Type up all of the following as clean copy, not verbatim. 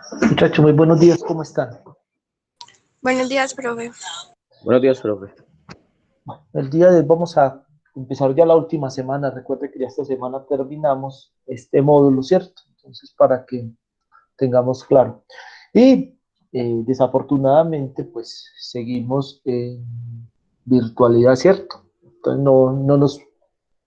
Muchachos, muy buenos días, ¿cómo están? Buenos días, profe. Buenos días, profe. El día de hoy vamos a empezar ya la última semana. Recuerde que ya esta semana terminamos este módulo, ¿cierto? Entonces, para que tengamos claro. Y desafortunadamente, pues seguimos en virtualidad, ¿cierto? Entonces,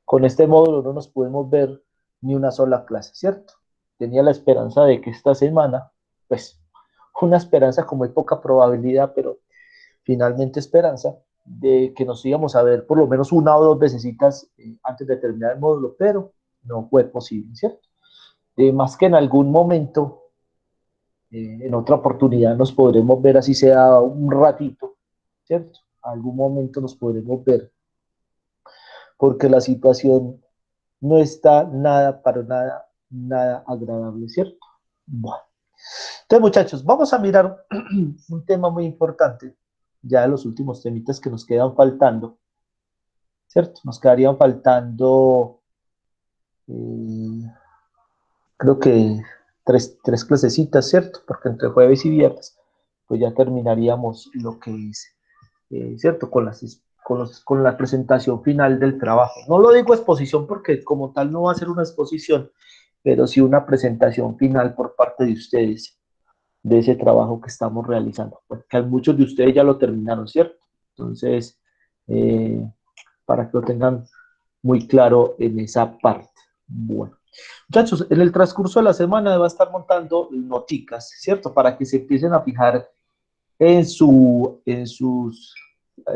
con este módulo no nos podemos ver ni una sola clase, ¿cierto? Tenía la esperanza de que esta semana, pues, una esperanza con muy poca probabilidad, pero finalmente esperanza de que nos íbamos a ver por lo menos una o dos veces antes de terminar el módulo, pero no fue posible, ¿cierto? Más que en algún momento, en otra oportunidad nos podremos ver, así sea un ratito, ¿cierto? Algún momento nos podremos ver, porque la situación no está nada, para nada, nada agradable, ¿cierto? Bueno. Entonces, muchachos, vamos a mirar un tema muy importante, ya de los últimos temitas que nos quedan faltando, ¿cierto? Nos quedarían faltando, eh, creo que tres clasecitas, ¿cierto? Porque entre jueves y viernes, pues ya terminaríamos lo que es, ¿cierto? Con la presentación final del trabajo. No lo digo exposición porque como tal no va a ser una exposición, pero sí una presentación final por parte de ustedes de ese trabajo que estamos realizando. Porque muchos de ustedes ya lo terminaron, ¿cierto? Entonces, eh, para que lo tengan muy claro en esa parte. Bueno, muchachos, en el transcurso de la semana va a estar montando noticas, ¿cierto? Para que se empiecen a fijar en sus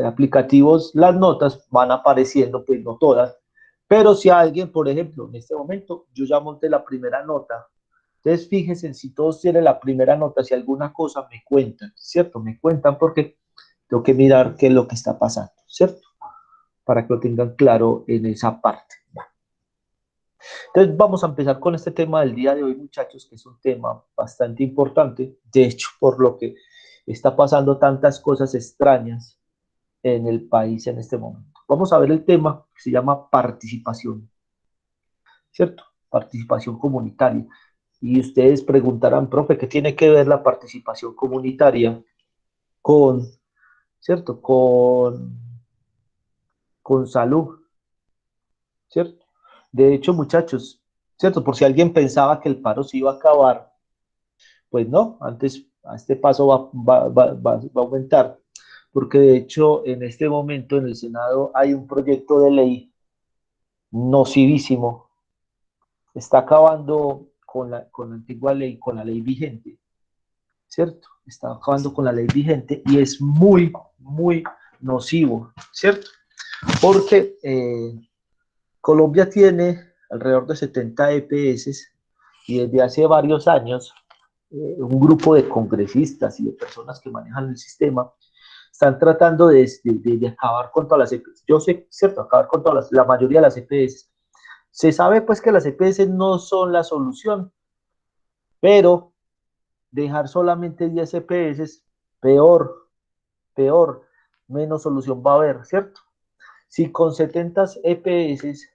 aplicativos, las notas van apareciendo, pues no todas, pero si alguien, por ejemplo, en este momento, yo ya monté la primera nota, entonces fíjense si todos tienen la primera nota, si alguna cosa me cuentan, ¿cierto? Me cuentan porque tengo que mirar qué es lo que está pasando, ¿cierto? Para que lo tengan claro en esa parte. Entonces vamos a empezar con este tema del día de hoy, muchachos, que es un tema bastante importante, de hecho, por lo que está pasando tantas cosas extrañas en el país en este momento. Vamos a ver el tema que se llama participación, ¿cierto? Participación comunitaria. Y ustedes preguntarán, profe, ¿qué tiene que ver la participación comunitaria con, ¿cierto? Con salud, ¿cierto? De hecho, muchachos, ¿cierto? Por si alguien pensaba que el paro se iba a acabar, pues no, antes a este paso va a aumentar, porque de hecho en este momento en el Senado hay un proyecto de ley nocivísimo, está acabando con la antigua ley, con la ley vigente, ¿cierto? Está acabando con la ley vigente y es muy, muy nocivo, ¿cierto? Porque Colombia tiene alrededor de 70 EPS y desde hace varios años un grupo de congresistas y de personas que manejan el sistema están tratando de acabar con todas las EPS. Yo sé, cierto, acabar con todas la mayoría de las EPS. Se sabe pues que las EPS no son la solución, pero dejar solamente 10 EPS, peor, peor, menos solución va a haber, ¿cierto? Si con 70 EPS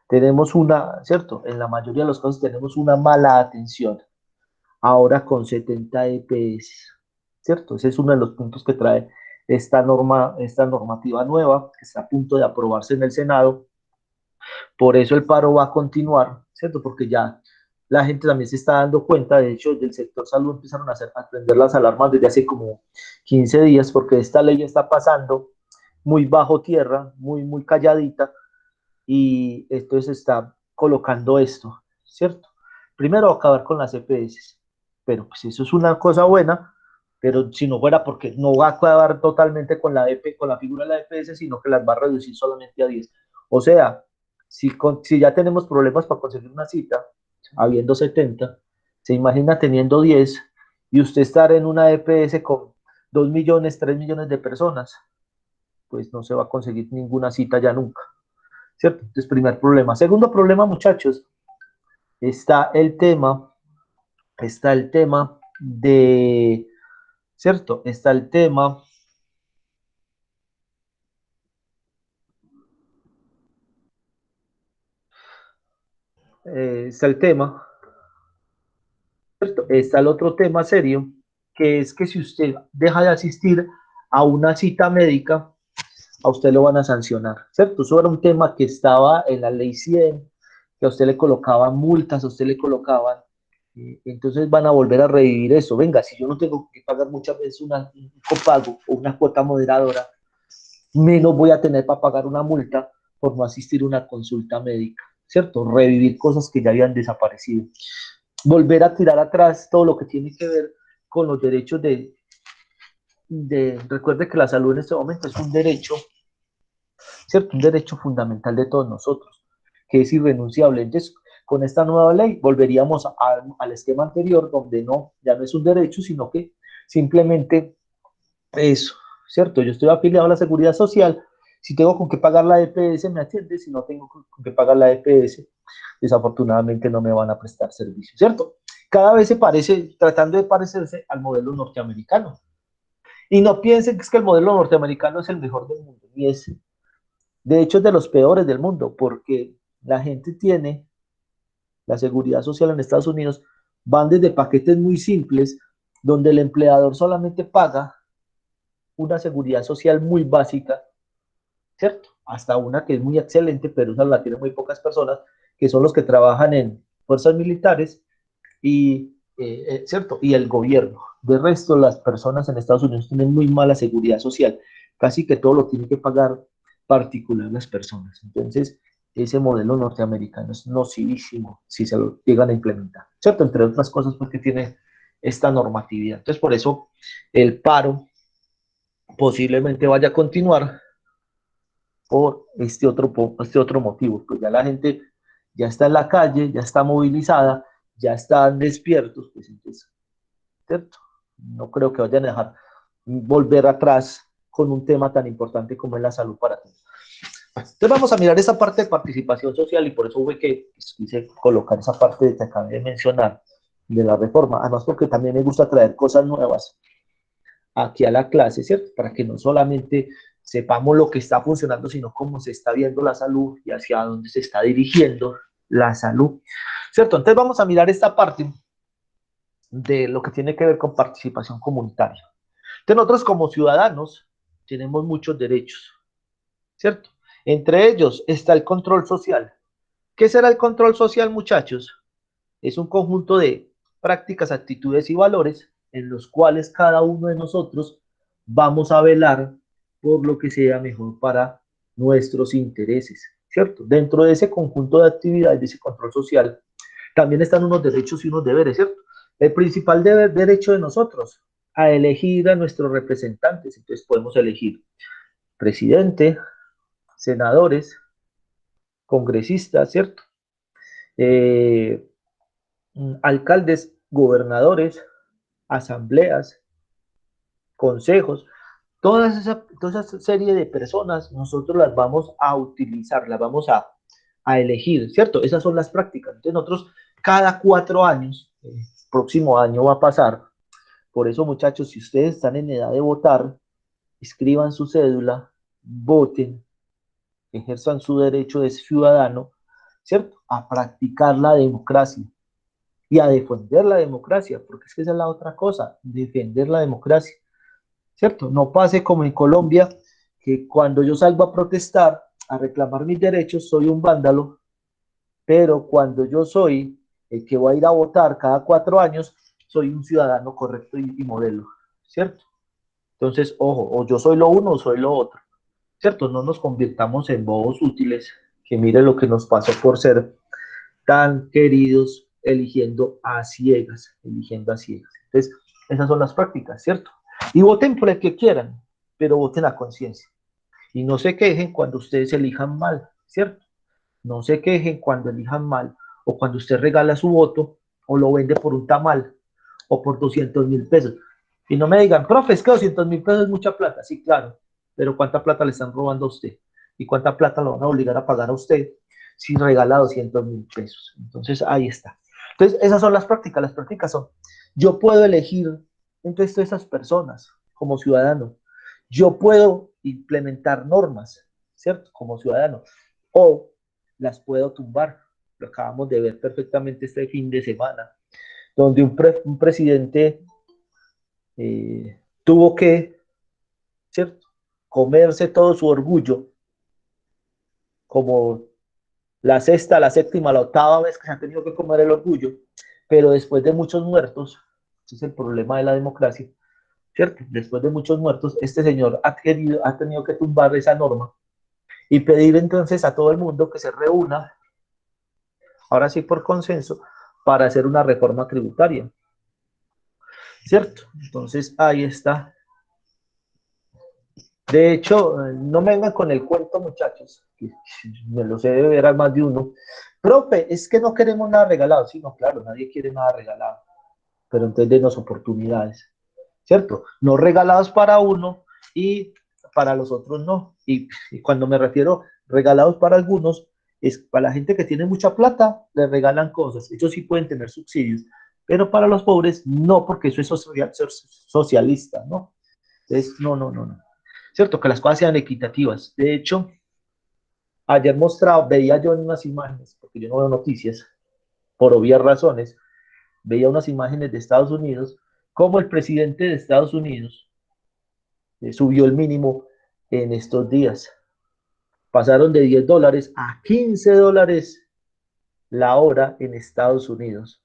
tenemos una, ¿cierto? En la mayoría de los casos tenemos una mala atención. Ahora con 70 EPS, ¿cierto? Ese es uno de los puntos que trae esta normativa nueva que está a punto de aprobarse en el Senado. Por eso el paro va a continuar, ¿cierto? Porque ya la gente también se está dando cuenta, de hecho, del sector salud empezaron a prender las alarmas desde hace como 15 días, porque esta ley está pasando muy bajo tierra, muy, muy calladita, y entonces está colocando esto, ¿cierto? Primero acabar con las EPS, pero pues eso es una cosa buena, pero si no fuera porque no va a acabar totalmente con con la figura de la EPS, sino que las va a reducir solamente a 10. O sea, si ya tenemos problemas para conseguir una cita, habiendo 70, se imagina teniendo 10 y usted estar en una EPS con 2 millones, 3 millones de personas, pues no se va a conseguir ninguna cita ya nunca. ¿Cierto? Entonces, primer problema. Segundo problema, muchachos, está el tema, está el tema de, ¿cierto? Está el tema, está el tema ¿cierto? Está el otro tema serio, que es que si usted deja de asistir a una cita médica, a usted lo van a sancionar, ¿cierto? Eso era un tema que estaba en la ley 100, que a usted le colocaban multas, a usted le colocaban, entonces van a volver a revivir eso. Venga, si yo no tengo que pagar muchas veces un copago o una cuota moderadora, menos voy a tener para pagar una multa por no asistir a una consulta médica, ¿cierto? Revivir cosas que ya habían desaparecido. Volver a tirar atrás todo lo que tiene que ver con los derechos recuerde que la salud en este momento es un derecho, ¿cierto? Un derecho fundamental de todos nosotros, que es irrenunciable. Entonces, con esta nueva ley volveríamos al esquema anterior, donde no, ya no es un derecho, sino que simplemente eso, ¿cierto? Yo estoy afiliado a la Seguridad Social, si tengo con qué pagar la EPS me atiende, si no tengo con qué pagar la EPS, desafortunadamente no me van a prestar servicio, ¿cierto? Cada vez se parece, tratando de parecerse al modelo norteamericano. Y no piensen que es que el modelo norteamericano es el mejor del mundo, ni es, de hecho, es de los peores del mundo, porque la gente tiene la seguridad social en Estados Unidos, van desde paquetes muy simples, donde el empleador solamente paga una seguridad social muy básica, ¿cierto? Hasta una que es muy excelente, pero esa la tienen muy pocas personas, que son los que trabajan en fuerzas militares y, ¿cierto? Y el gobierno. De resto, las personas en Estados Unidos tienen muy mala seguridad social. Casi que todo lo tienen que pagar particular las personas. Entonces, ese modelo norteamericano es nocivísimo si se lo llegan a implementar, ¿cierto? Entre otras cosas porque tiene esta normatividad. Entonces, por eso el paro posiblemente vaya a continuar por este otro motivo. Pues ya la gente ya está en la calle, ya está movilizada, ya están despiertos, pues entonces, ¿cierto? No creo que vayan a dejar volver atrás con un tema tan importante como es la salud para todos. Entonces vamos a mirar esa parte de participación social y por eso fue que pues, quise colocar esa parte que acabé de mencionar de la reforma, además porque también me gusta traer cosas nuevas aquí a la clase, ¿cierto? Para que no solamente sepamos lo que está funcionando, sino cómo se está viendo la salud y hacia dónde se está dirigiendo la salud, ¿cierto? Entonces vamos a mirar esta parte de lo que tiene que ver con participación comunitaria. Entonces nosotros como ciudadanos tenemos muchos derechos, ¿cierto? Entre ellos está el control social. ¿Qué será el control social, muchachos? Es un conjunto de prácticas, actitudes y valores en los cuales cada uno de nosotros vamos a velar por lo que sea mejor para nuestros intereses, ¿cierto? Dentro de ese conjunto de actividades, de ese control social, también están unos derechos y unos deberes, ¿cierto? El principal derecho de nosotros, a elegir a nuestros representantes. Entonces podemos elegir presidente, senadores, congresistas, ¿cierto? Eh, alcaldes, gobernadores, asambleas, consejos, toda esa serie de personas nosotros las vamos a utilizar, las vamos a elegir, ¿cierto? Esas son las prácticas. Entonces nosotros cada 4 años, el próximo año va a pasar, por eso muchachos, si ustedes están en edad de votar, escriban su cédula, voten, ejerzan su derecho de ciudadano, ¿cierto? A practicar la democracia y a defender la democracia, porque es que esa es la otra cosa, defender la democracia, ¿cierto? No pase como en Colombia, que cuando yo salgo a protestar, a reclamar mis derechos, soy un vándalo, pero cuando yo soy el que va a ir a votar cada 4 años, soy un ciudadano correcto y modelo, ¿cierto? Entonces, ojo, o yo soy lo uno o soy lo otro, ¿cierto? No nos convirtamos en bobos útiles, que mire lo que nos pasó por ser tan queridos eligiendo a ciegas, eligiendo a ciegas. Entonces, esas son las prácticas, ¿cierto? Y voten por el que quieran, pero voten a conciencia. Y no se quejen cuando ustedes elijan mal, ¿cierto? No se quejen cuando elijan mal o cuando usted regala su voto o lo vende por un tamal o por 200.000 pesos. Y no me digan, profe, es que 200.000 pesos es mucha plata. Sí, claro, pero ¿cuánta plata le están robando a usted? ¿Y cuánta plata lo van a obligar a pagar a usted si regala 200.000 pesos? Entonces, ahí está. Entonces, esas son las prácticas. Las prácticas son, yo puedo elegir entre esas personas como ciudadano. Yo puedo implementar normas, ¿cierto? Como ciudadano. O las puedo tumbar. Lo acabamos de ver perfectamente este fin de semana, donde un presidente tuvo que, ¿cierto?, comerse todo su orgullo, como la sexta, la séptima, la octava vez que se ha tenido que comer el orgullo, pero después de muchos muertos, ese es el problema de la democracia, ¿cierto? Después de muchos muertos, este señor ha tenido que tumbar esa norma y pedir entonces a todo el mundo que se reúna, ahora sí por consenso, para hacer una reforma tributaria, ¿cierto? Entonces ahí está. De hecho, no me vengan con el cuento, muchachos, que me lo sé de ver más de uno. Profe, es que no queremos nada regalado. Sí, no, claro, nadie quiere nada regalado, pero entonces denos oportunidades, ¿cierto? No regalados para uno y para los otros no. Y cuando me refiero regalados para algunos, es para la gente que tiene mucha plata, le regalan cosas. Ellos sí pueden tener subsidios, pero para los pobres no, porque eso es socialista, ¿no? Entonces, no, no, no, no. ¿Cierto? Que las cosas sean equitativas. De hecho, ayer veía yo en unas imágenes, porque yo no veo noticias, por obvias razones, veía unas imágenes de Estados Unidos, como el presidente de Estados Unidos subió el mínimo en estos días. Pasaron de $10 a $15 la hora en Estados Unidos.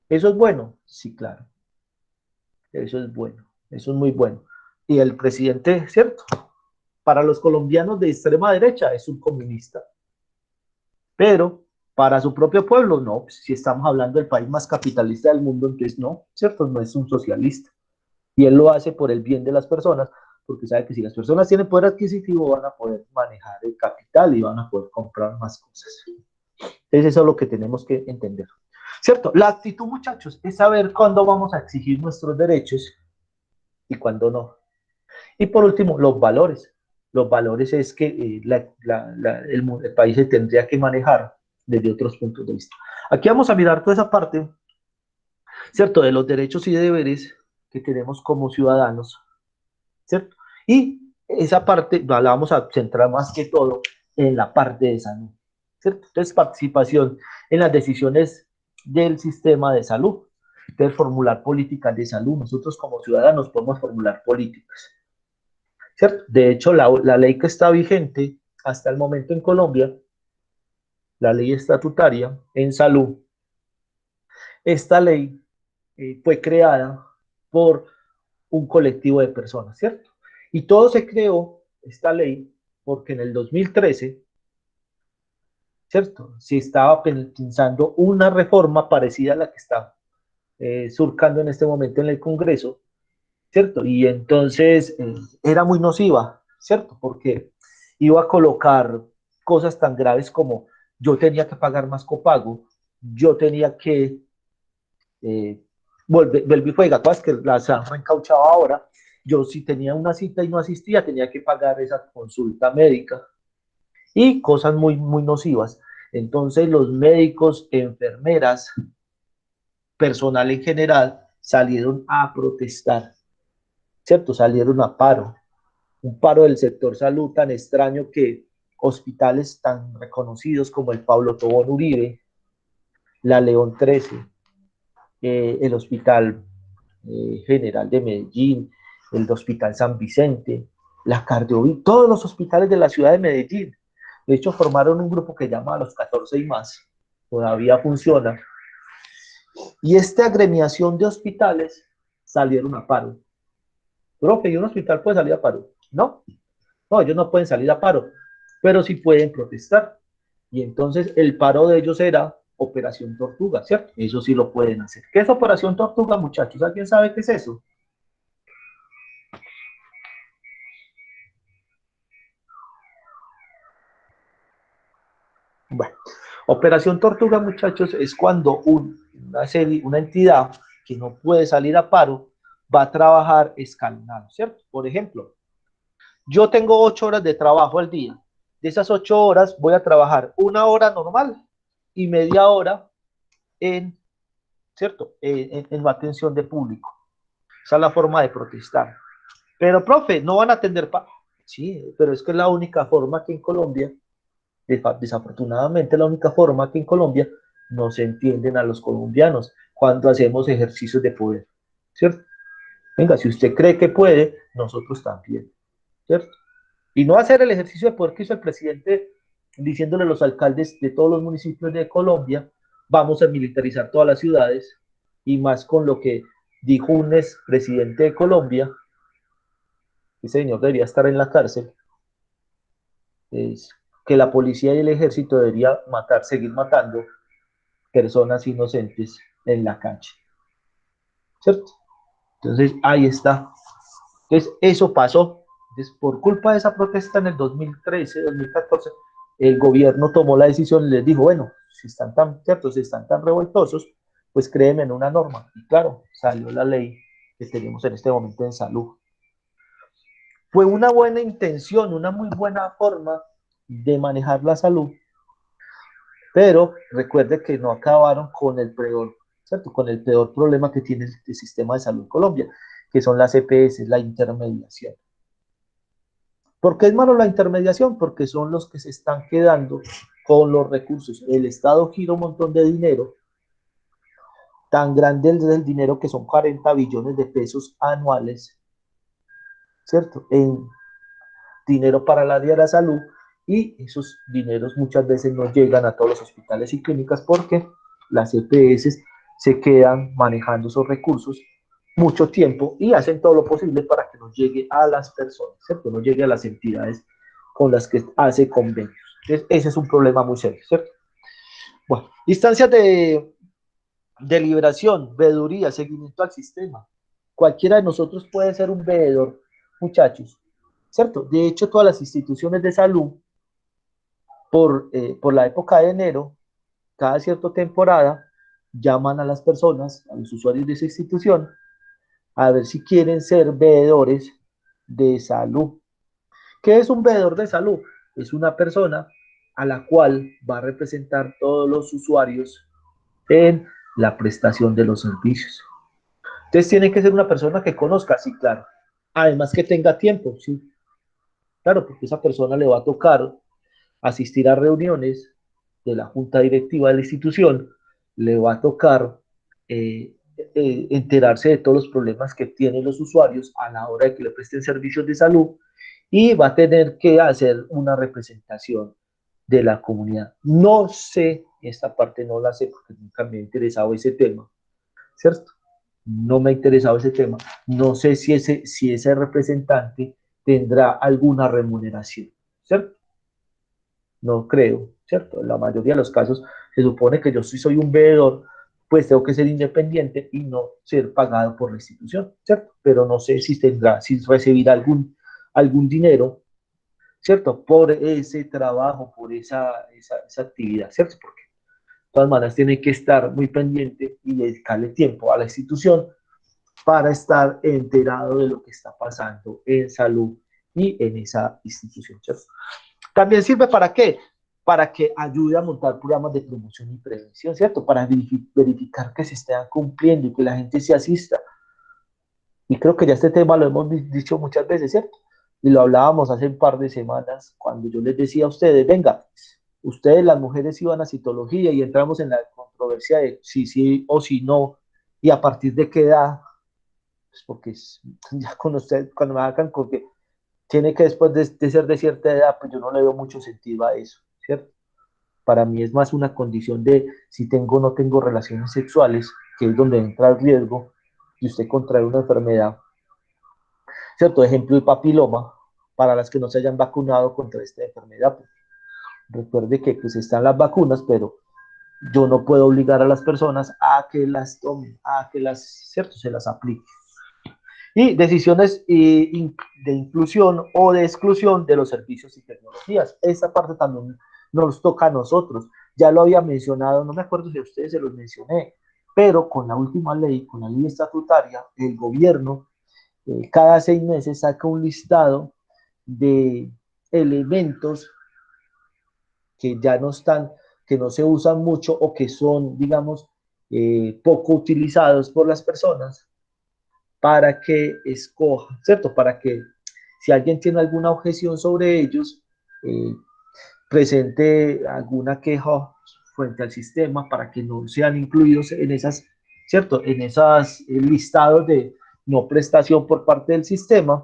¿Eso es bueno? Sí, claro. Eso es bueno. Eso es muy bueno. Y el presidente, ¿cierto? Para los colombianos de extrema derecha es un comunista. Pero para su propio pueblo, no. Pues, si estamos hablando del país más capitalista del mundo, entonces no, ¿cierto? No es un socialista. Y él lo hace por el bien de las personas, porque sabe que si las personas tienen poder adquisitivo, van a poder manejar el capital y van a poder comprar más cosas. Entonces eso es lo que tenemos que entender. ¿Cierto? La actitud, muchachos, es saber cuándo vamos a exigir nuestros derechos y cuándo no. Y por último, los valores. Los valores es que el país se tendría que manejar desde otros puntos de vista. Aquí vamos a mirar toda esa parte, ¿cierto? De los derechos y deberes que tenemos como ciudadanos, ¿cierto? Y esa parte la vamos a centrar más que todo en la parte de salud, ¿cierto? Entonces, participación en las decisiones del sistema de salud. Entonces, formular políticas de salud. Nosotros como ciudadanos podemos formular políticas, ¿cierto? De hecho, la ley que está vigente hasta el momento en Colombia, la ley estatutaria en salud, esta ley fue creada por un colectivo de personas, ¿cierto? Y todo se creó, esta ley, porque en el 2013, ¿cierto? Se estaba pensando una reforma parecida a la que está surcando en este momento en el Congreso, ¿cierto? Y entonces era muy nociva, ¿cierto? Porque iba a colocar cosas tan graves como yo tenía que pagar más copago, yo tenía que volver y fuega, cosas que las han reencauchado ahora. Yo si tenía una cita y no asistía, tenía que pagar esa consulta médica y cosas muy, muy nocivas. Entonces los médicos, enfermeras, personal en general, salieron a protestar, ¿cierto? Salieron a paro. Un paro del sector salud tan extraño que hospitales tan reconocidos como el Pablo Tobón Uribe, la León 13, el Hospital General de Medellín, el Hospital San Vicente, la Cardioví, todos los hospitales de la ciudad de Medellín. De hecho, formaron un grupo que llama a los 14 y más, todavía funciona. Y esta agremiación de hospitales salieron a paro. Profe, ¿y un hospital puede salir a paro? No, no, ellos no pueden salir a paro, pero sí pueden protestar. Y entonces el paro de ellos era Operación Tortuga, ¿cierto? Eso sí lo pueden hacer. ¿Qué es Operación Tortuga, muchachos? ¿Alguien sabe qué es eso? Bueno, Operación Tortuga, muchachos, es cuando una entidad que no puede salir a paro va a trabajar escalonado, ¿cierto? Por ejemplo, yo tengo 8 horas de trabajo al día. De esas 8 horas voy a trabajar una hora normal y media hora en, ¿cierto? En la atención de público. Esa es la forma de protestar. Pero, profe, no van a atender. Sí, pero es que es la única forma que en Colombia, desafortunadamente, la única forma que en Colombia no se entienden a los colombianos. cuando hacemos ejercicios de poder, ¿cierto? Venga, si usted cree que puede, nosotros también, ¿cierto? Y no hacer el ejercicio de poder que hizo el presidente diciéndole a los alcaldes de todos los municipios de Colombia, vamos a militarizar todas las ciudades, y más con lo que dijo un expresidente de Colombia, ese señor debería estar en la cárcel, es que la policía y el ejército debería matar, seguir matando personas inocentes en la calle, ¿cierto? Entonces, ahí está. Entonces, eso pasó. Entonces, por culpa de esa protesta en el 2013, 2014, el gobierno tomó la decisión y les dijo, bueno, si están tan, ¿cierto? Si están tan revoltosos, pues créeme en una norma. Y claro, salió la ley que tenemos en este momento en salud. Fue una buena intención, una muy buena forma de manejar la salud, pero recuerde que no acabaron con el peor, ¿cierto? Con el peor problema que tiene el sistema de salud en Colombia, que son las EPS, la intermediación. ¿Por qué es malo la intermediación? Porque son los que se están quedando con los recursos. El Estado gira un montón de dinero, tan grande es el dinero que son 40 billones de pesos anuales, ¿cierto? En dinero para el área de la salud, y esos dineros muchas veces no llegan a todos los hospitales y clínicas porque las EPS se quedan manejando esos recursos mucho tiempo y hacen todo lo posible para que no llegue a las personas, ¿cierto? No llegue a las entidades con las que hace convenios. Entonces, ese es un problema muy serio, ¿cierto? Bueno, instancias de liberación, veeduría, seguimiento al sistema. Cualquiera de nosotros puede ser un veedor, muchachos, ¿cierto? De hecho, todas las instituciones de salud, por la época de enero, cada cierta temporada, llaman a las personas, a los usuarios de esa institución, a ver si quieren ser veedores de salud. ¿Qué es un veedor de salud? Es una persona a la cual va a representar todos los usuarios en la prestación de los servicios. Entonces tiene que ser una persona que conozca, sí, claro. Además que tenga tiempo, sí. Claro, porque esa persona le va a tocar asistir a reuniones de la junta directiva de la institución, le va a tocar enterarse de todos los problemas que tienen los usuarios a la hora de que le presten servicios de salud, y va a tener que hacer una representación de la comunidad. No sé, esta parte no la sé porque nunca me ha interesado ese tema, ¿cierto? No me ha interesado ese tema. No sé si ese representante tendrá alguna remuneración, ¿cierto? No creo, ¿cierto? En la mayoría de los casos se supone que yo soy un veedor, pues tengo que ser independiente y no ser pagado por la institución, ¿cierto? Pero no sé si tendrá, si recibirá algún dinero, ¿cierto? Por ese trabajo, por esa actividad, ¿cierto? Porque de todas maneras tiene que estar muy pendiente y dedicarle tiempo a la institución para estar enterado de lo que está pasando en salud y en esa institución, ¿cierto? También sirve para qué? Para que ayude a montar programas de promoción y prevención, ¿cierto? Para verificar que se estén cumpliendo y que la gente se asista. Y creo que ya este tema lo hemos dicho muchas veces, ¿cierto? Y lo hablábamos hace un par de semanas cuando yo les decía a ustedes, venga, ustedes las mujeres iban a citología y entramos en la controversia de si sí o si no, y a partir de qué edad, pues porque ya con ustedes, cuando me hagan con que tiene que después de ser de cierta edad, pues yo no le veo mucho sentido a eso, ¿cierto? Para mí es más una condición de si tengo o no tengo relaciones sexuales, que es donde entra el riesgo de usted contraer una enfermedad, ¿cierto? Ejemplo, el papiloma, para las que no se hayan vacunado contra esta enfermedad. Pues, recuerde que pues están las vacunas, pero yo no puedo obligar a las personas a que las tomen, a que las, ¿cierto? Se las aplique. Y decisiones de inclusión o de exclusión de los servicios y tecnologías. Esa parte también nos toca a nosotros. Ya lo había mencionado, no me acuerdo si a ustedes se los mencioné, pero con la última ley, con la ley estatutaria, el gobierno cada 6 meses saca un listado de elementos que ya no están, que no se usan mucho o que son, digamos, poco utilizados por las personas para que escoja, ¿cierto? Para que si alguien tiene alguna objeción sobre ellos, eh, presente alguna queja frente al sistema para que no sean incluidos en esas ¿cierto? En esos listados de no prestación por parte del sistema,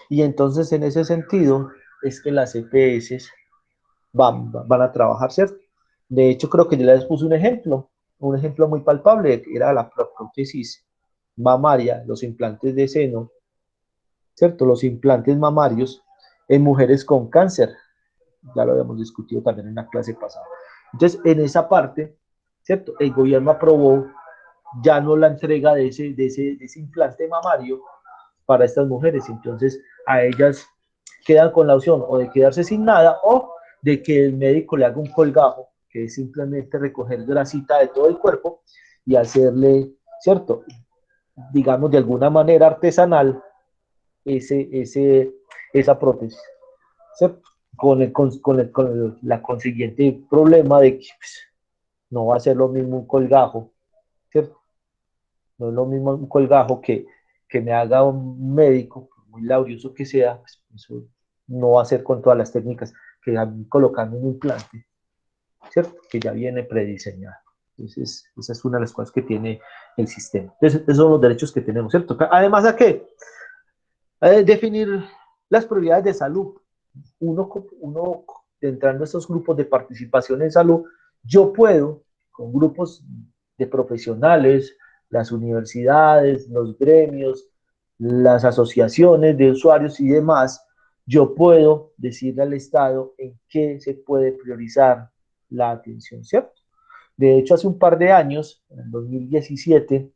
y entonces en ese sentido es que las EPS van a trabajar, ¿cierto? De hecho, creo que yo les puse un ejemplo muy palpable, que era la prótesis mamaria, los implantes de seno, ¿cierto? Los implantes mamarios en mujeres con cáncer. Ya lo habíamos discutido también en la clase pasada. Entonces, en esa parte, ¿cierto? El gobierno aprobó ya no la entrega de ese implante mamario para estas mujeres. Entonces, a ellas quedan con la opción o de quedarse sin nada o de que el médico le haga un colgajo, que es simplemente recoger grasita de todo el cuerpo y hacerle, ¿cierto? Digamos de alguna manera artesanal esa prótesis, ¿cierto? La consiguiente problema de que pues, no va a ser lo mismo un colgajo, ¿cierto? No es lo mismo un colgajo que me haga un médico, muy laborioso que sea, pues, eso no va a ser con todas las técnicas que colocando un implante, ¿cierto? Que ya viene prediseñado. Entonces, esa es una de las cosas que tiene el sistema. Entonces, esos son los derechos que tenemos, ¿cierto? Además, ¿a qué? Definir las prioridades de salud. Uno entrando a estos grupos de participación en salud, yo puedo, con grupos de profesionales, las universidades, los gremios, las asociaciones de usuarios y demás, yo puedo decirle al Estado en qué se puede priorizar la atención, ¿cierto? De hecho, hace un par de años, en el 2017,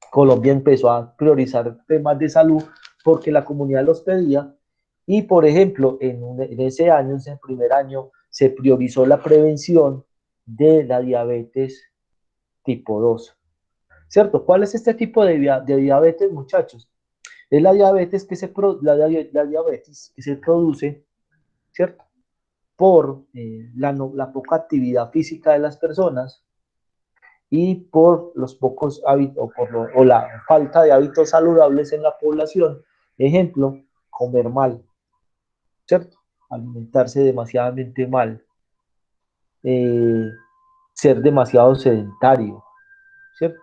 Colombia empezó a priorizar temas de salud porque la comunidad los pedía y, por ejemplo, en ese año, en ese primer año, se priorizó la prevención de la diabetes tipo 2, ¿cierto? ¿Cuál es este tipo de diabetes, muchachos? Es la diabetes la diabetes que se produce, ¿cierto? Por la poca actividad física de las personas y por los pocos hábitos o la falta de hábitos saludables en la población. Ejemplo, comer mal, ¿cierto? Alimentarse demasiadamente mal, eh, ser demasiado sedentario, ¿cierto?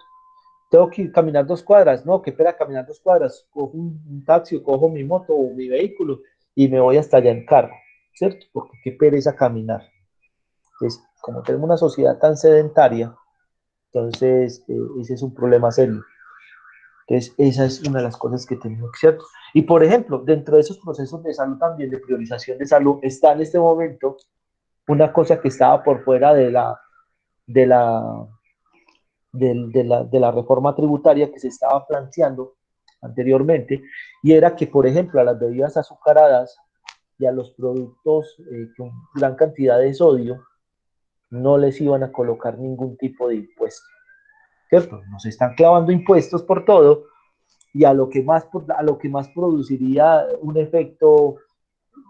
Tengo que ir caminar 2 cuadras, no, qué pena caminar 2 cuadras, cojo un taxi o cojo mi moto o mi vehículo y me voy hasta allá en carro, ¿cierto? Porque qué pereza caminar. Entonces, como tenemos una sociedad tan sedentaria, entonces ese es un problema serio. Entonces, esa es una de las cosas que tenemos que hacer. Y, por ejemplo, dentro de esos procesos de salud también, de priorización de salud, está en este momento una cosa que estaba por fuera de la, de la reforma tributaria que se estaba planteando anteriormente, y era que, por ejemplo, a las bebidas azucaradas y a los productos con gran cantidad de sodio no les iban a colocar ningún tipo de impuesto, ¿cierto? Nos están clavando impuestos por todo, y a lo que más produciría un efecto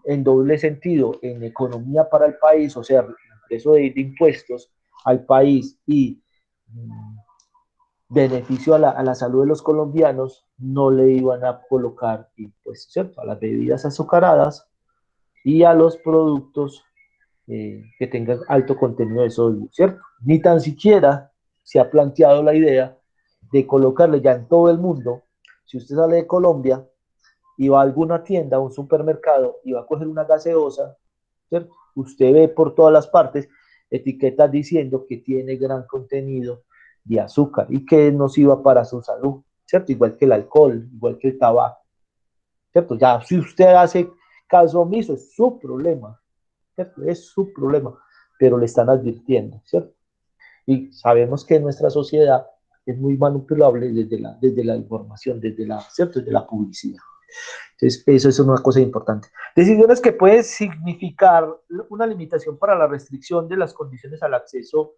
en doble sentido en economía para el país, o sea, ingreso de impuestos al país y beneficio a la salud de los colombianos, no le iban a colocar impuestos, ¿cierto? A las bebidas azucaradas y a los productos que tengan alto contenido de sodio, ¿cierto? Ni tan siquiera se ha planteado la idea de colocarle ya en todo el mundo, si usted sale de Colombia y va a alguna tienda, a un supermercado y va a coger una gaseosa, ¿cierto? Usted ve por todas las partes etiquetas diciendo que tiene gran contenido de azúcar y que es nociva para su salud, ¿cierto? Igual que el alcohol, igual que el tabaco, ¿cierto? Ya si usted hace caso omiso, es su problema, ¿cierto? Es su problema, pero le están advirtiendo, ¿cierto? Y sabemos que nuestra sociedad es muy manipulable desde la información, ¿cierto? Desde la publicidad. Entonces, eso es una cosa importante. Decisiones que pueden significar una limitación para la restricción de las condiciones al acceso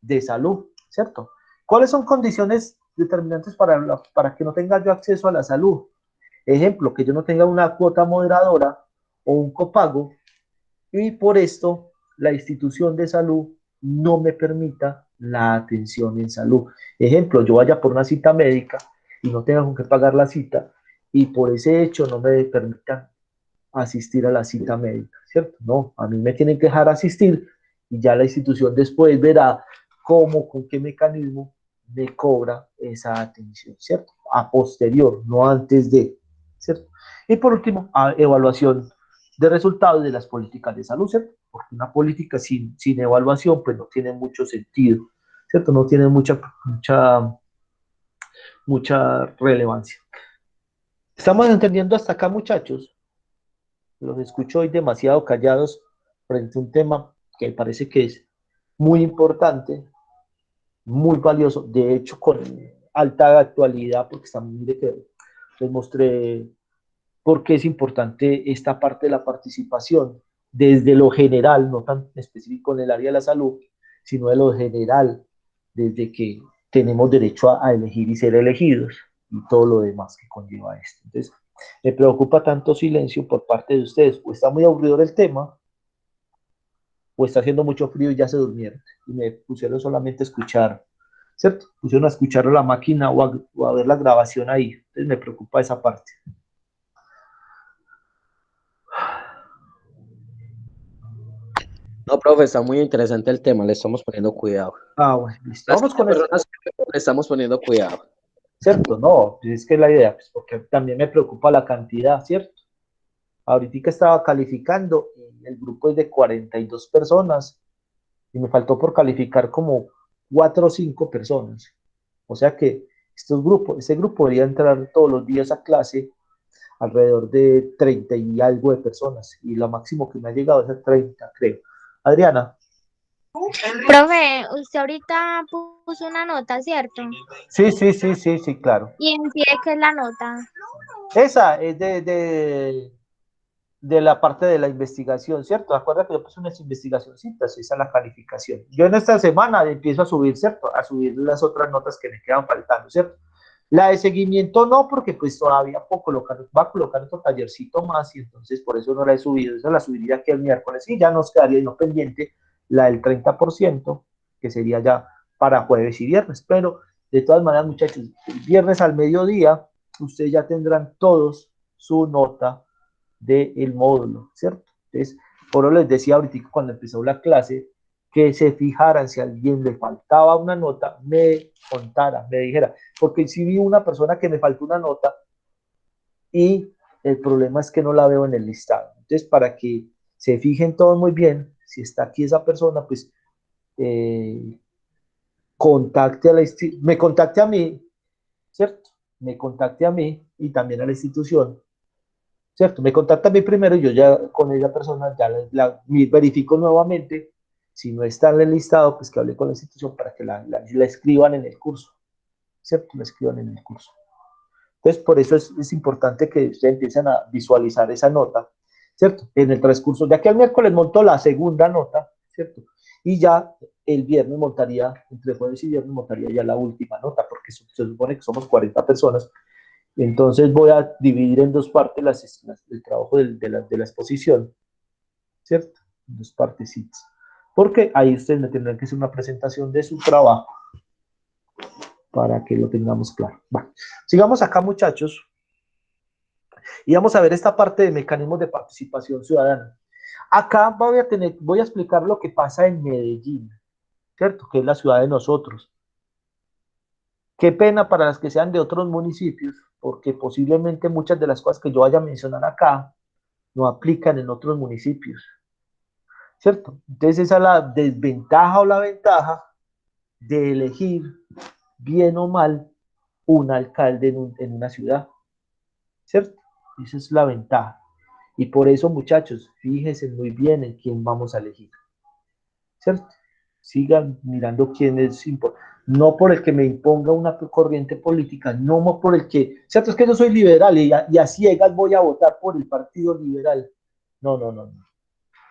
de salud, ¿cierto? ¿Cuáles son condiciones determinantes para que no tenga yo acceso a la salud? Ejemplo, que yo no tenga una cuota moderadora o un copago y por esto la institución de salud no me permita la atención en salud. Ejemplo, yo vaya por una cita médica y no tenga con qué pagar la cita y por ese hecho no me permitan asistir a la cita médica, ¿cierto? No, a mí me tienen que dejar asistir y ya la institución después verá cómo, con qué mecanismo me cobra esa atención, ¿cierto? A posterior, no antes de, ¿cierto? Y por último, evaluación de resultados de las políticas de salud, ¿cierto? Porque una política sin evaluación, pues no tiene mucho sentido, ¿cierto? No tiene mucha relevancia. ¿Estamos entendiendo hasta acá, muchachos? Los escucho hoy demasiado callados frente a un tema que parece que es muy importante, muy valioso, de hecho con alta actualidad, porque está muy de que les mostré por qué es importante esta parte de la participación, desde lo general, no tan específico en el área de la salud, sino de lo general, desde que tenemos derecho a elegir y ser elegidos y todo lo demás que conlleva esto. Entonces, me preocupa tanto silencio por parte de ustedes, o está muy aburrido el tema, o está haciendo mucho frío y ya se durmieron, y me pusieron solamente a escuchar, ¿cierto? Pusieron a escuchar a la máquina o a ver la grabación ahí, entonces me preocupa esa parte. No, profe, está muy interesante el tema, le estamos poniendo cuidado. Bueno, listo. Las Vamos con eso. personas que le estamos poniendo cuidado. ¿Cierto? No, pues es que es la idea, pues porque también me preocupa la cantidad, ¿cierto? Ahorita estaba calificando, y el grupo es de 42 personas y me faltó por calificar como 4 o 5 personas. O sea que ese grupo debería entrar todos los días a clase alrededor de 30 y algo de personas y lo máximo que me ha llegado es a 30, creo. Adriana. Profe, usted ahorita puso una nota, ¿cierto? Sí, claro. ¿Y en pie qué es la nota? Esa es de la parte de la investigación, ¿cierto? Acuerda que yo puse unas investigacioncitas, esa es la calificación. Yo en esta semana empiezo a subir, ¿cierto? A subir las otras notas que me quedan faltando, ¿cierto? La de seguimiento no, porque pues todavía puedo colocar, va a colocar otro tallercito más y entonces por eso no la he subido, esa la subiría aquí el miércoles y ya nos quedaría no pendiente la del 30%, que sería ya para jueves y viernes, pero de todas maneras, muchachos, el viernes al mediodía, ustedes ya tendrán todos su nota del módulo, ¿cierto? Entonces, por eso les decía ahorita cuando empezó la clase, que se fijaran si a alguien le faltaba una nota, me contara, me dijera, porque si vi una persona que me faltó una nota y el problema es que no la veo en el listado. Entonces, para que se fijen todos muy bien, si está aquí esa persona, pues eh, me contacte a mí, ¿cierto? Me contacte a mí y también a la institución, ¿cierto? Me contacta a mí primero y yo ya con esa persona ya verifico nuevamente. Si no está en el listado, pues que hable con la institución para que la escriban en el curso, ¿cierto? La escriban en el curso. Entonces, por eso es importante que ustedes empiecen a visualizar esa nota, ¿cierto? En el transcurso, ya que el miércoles monto la segunda nota, ¿cierto? Y ya el viernes montaría, entre jueves y viernes montaría ya la última nota, porque se supone que somos 40 personas. Entonces voy a dividir en dos partes el trabajo de la exposición, ¿cierto? En dos partecitas. Porque ahí ustedes me tendrán que hacer una presentación de su trabajo para que lo tengamos claro. Bueno, sigamos acá, muchachos, y vamos a ver esta parte de mecanismos de participación ciudadana. Acá voy a explicar lo que pasa en Medellín, ¿cierto? Que es la ciudad de nosotros. Qué pena para las que sean de otros municipios, porque posiblemente muchas de las cosas que yo vaya a mencionar acá no aplican en otros municipios, ¿cierto? Entonces esa es la desventaja o la ventaja de elegir bien o mal un alcalde en una ciudad, ¿cierto? Esa es la ventaja. Y por eso, muchachos, fíjense muy bien en quién vamos a elegir, ¿cierto? Sigan mirando quién es importante. No por el que me imponga una corriente política, no por el que, ¿cierto? Es que yo soy liberal y a ciegas voy a votar por el partido liberal. No.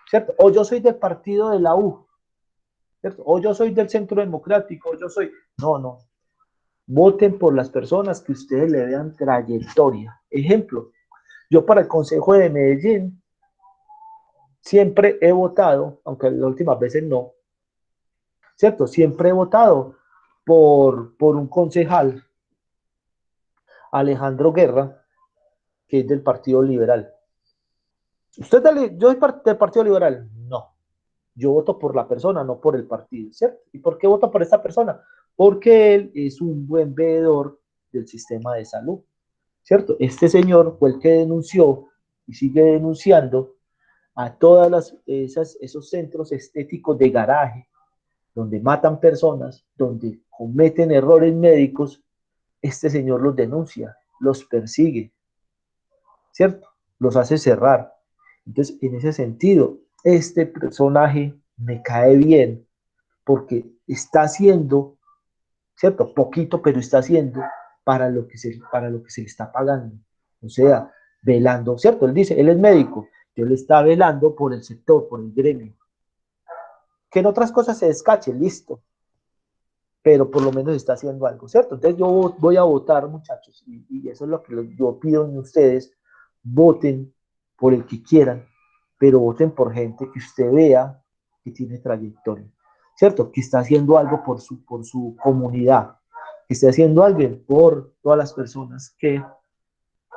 ¿Cierto? O yo soy del partido de la U, ¿cierto? O yo soy del Centro Democrático, o yo soy... No. Voten por las personas que ustedes le vean trayectoria. Ejemplo, yo para el Consejo de Medellín siempre he votado, aunque las últimas veces no, ¿cierto? Siempre he votado por un concejal, Alejandro Guerra, que es del Partido Liberal. Yo soy del Partido Liberal? No. Yo voto por la persona, no por el partido, ¿cierto? ¿Y por qué voto por esta persona? porque él es un buen veedor del sistema de salud, ¿cierto? Este señor fue el que denunció y sigue denunciando a esos centros estéticos de garaje, donde matan personas, donde cometen errores médicos. Este señor los denuncia, los persigue, ¿cierto? Los hace cerrar. Entonces, en ese sentido, este personaje me cae bien porque está haciendo, ¿cierto? Poquito, pero está haciendo para lo que se le está pagando. O sea, velando, ¿cierto? Él dice, él es médico, él está velando por el sector, por el gremio. Que en otras cosas se descache, listo, pero por lo menos está haciendo algo, ¿cierto? Entonces yo voy a votar, muchachos, y eso es lo que yo pido en ustedes, voten por el que quieran, pero voten por gente que usted vea que tiene trayectoria, ¿cierto? Que está haciendo algo por su comunidad, que esté haciendo algo por todas las personas que,